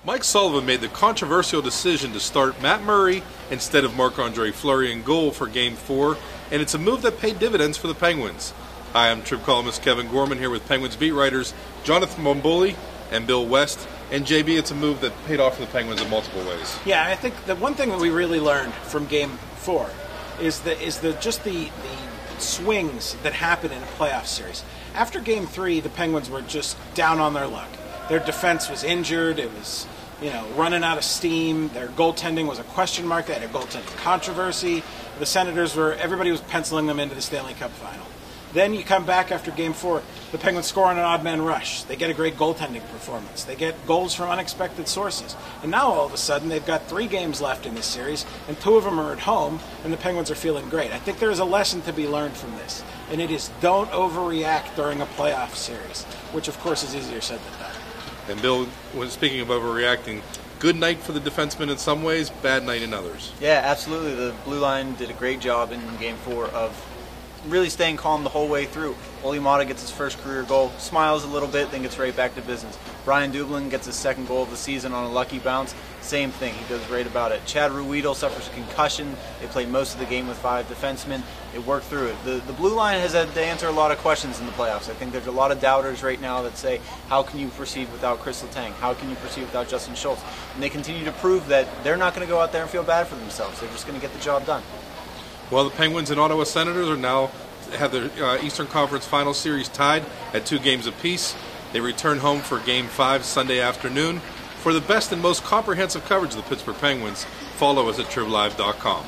Mike Sullivan made the controversial decision to start Matt Murray instead of Marc-Andre Fleury in goal for Game 4, and it's a move that paid dividends for the Penguins. Hi, I'm Trib columnist Kevin Gorman here with Penguins beat writers Jonathan Bombulie and Bill West. And JB, it's a move that paid off for the Penguins in multiple ways. Yeah, I think the one thing that we really learned from Game 4 is the swings that happen in a playoff series. After Game 3, the Penguins were just down on their luck. Their defense was injured. It was, running out of steam. Their goaltending was a question mark. They had a goaltending controversy. The Senators everybody was penciling them into the Stanley Cup final. Then you come back after Game 4, the Penguins score on an odd man rush. They get a great goaltending performance. They get goals from unexpected sources. And now all of a sudden they've got 3 games left in this series, and 2 of them are at home, and the Penguins are feeling great. I think there is a lesson to be learned from this, and it is don't overreact during a playoff series, which of course is easier said than done. And Bill, when speaking of overreacting, good night for the defensemen in some ways, bad night in others. Yeah, absolutely. The blue line did a great job in Game 4 of really staying calm the whole way through. Olli Maatta gets his first career goal, smiles a little bit, then gets right back to business. Brian Dublin gets his second goal of the season on a lucky bounce. Same thing, he does great about it. Chad Ruhwedel suffers a concussion. They played most of the game with 5 defensemen. They worked through it. The blue line has had to answer a lot of questions in the playoffs. I think there's a lot of doubters right now that say, how can you proceed without Chris Letang? How can you proceed without Justin Schultz? And they continue to prove that they're not going to go out there and feel bad for themselves. They're just going to get the job done. Well, the Penguins and Ottawa Senators are now have their Eastern Conference Final Series tied at 2 games apiece. They return home for Game 5 Sunday afternoon. For the best and most comprehensive coverage of the Pittsburgh Penguins, follow us at TribLive.com.